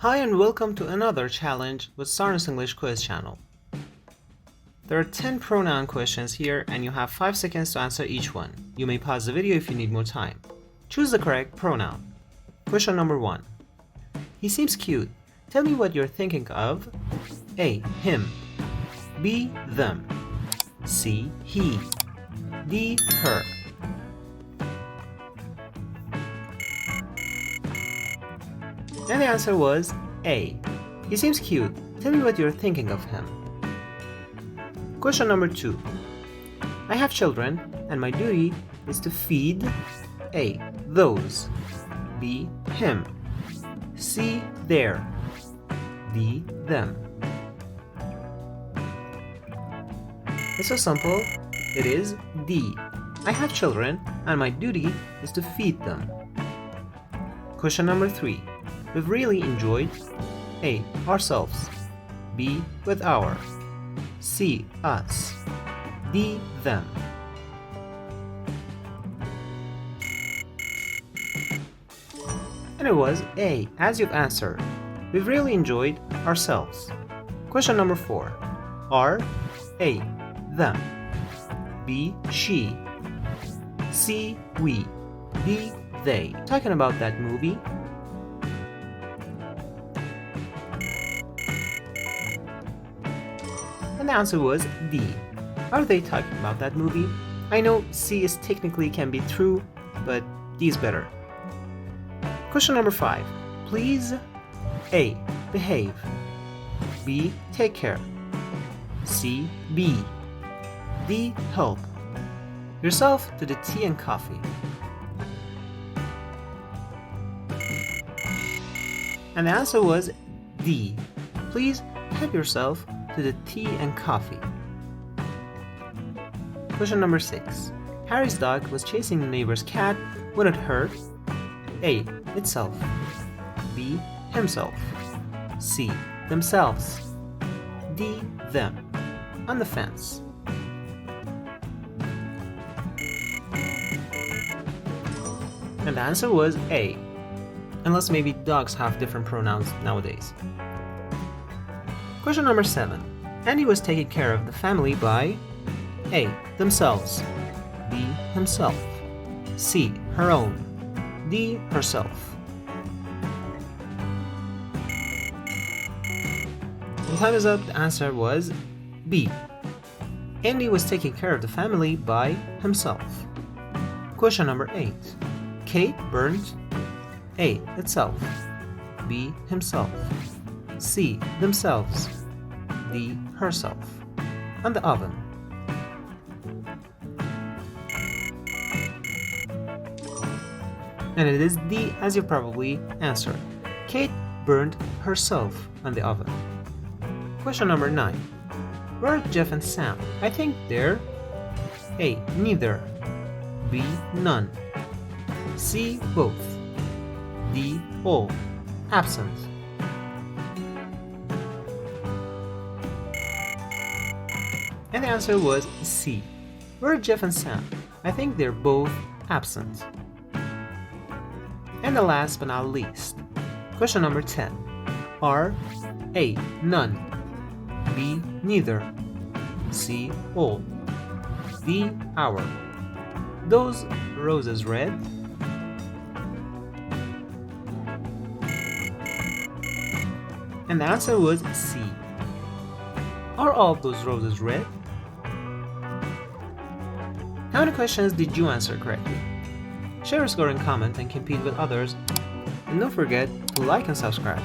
Hi and welcome to another challenge with Sarna's English Quiz channel. There are 10 pronoun questions here and you have 5 seconds to answer each one. You may pause the video if you need more time. Choose the correct pronoun. Question number 1. He seems cute. Tell me what you're thinking of. A. Him. B. Them. C. He. D. Her. And the answer was A. He seems cute. Tell me what you're thinking of him. Question number 2. I have children, and my duty is to feed A. Those. B. Him. C. Their. D. Them. It's so simple. It is D. I have children, and my duty is to feed them. Question number 3. We've really enjoyed A. Ourselves. B. With our. C. Us. D. Them. And it was A, as you've answered. We've really enjoyed ourselves. Question number 4. Are A. Them. B. She. C. We. D. They. Talking about that movie. And the answer was D. Are they talking about that movie? I know C is technically can be true, but D is better. Question number 5. Please A. Behave. B. Take care. C. Be. D. Help yourself to the tea and coffee. And the answer was D. Please help yourself to the tea and coffee. Question number 6. Harry's dog was chasing the neighbor's cat when it hurt A. Itself. B. Himself. C. Themselves. D. Them. On the fence. And the answer was A. Unless maybe dogs have different pronouns nowadays. Question number 7. Andy was taking care of the family by A. Themselves. B. Himself. C. Her own. D. Herself. And time is up. The answer was B. Andy was taking care of the family by himself. Question number 8. Kate burned A. Itself. B. Himself. C. Themselves. D. Herself. On the oven. And it is D, as you probably answered. Kate burned herself on the oven. Question number 9. Where are Jeff and Sam? I think they're A. Neither. B. None. C. Both. D. All. Absent. And the answer was C. Where are Jeff and Sam? I think they're both absent. And the last but not least, question number 10. Are A. None. B. Neither. C. All. D. Our. Those roses red? And the answer was C. Are all of those roses red? How many questions did you answer correctly? Share your score and comment and compete with others. And don't forget to like and subscribe.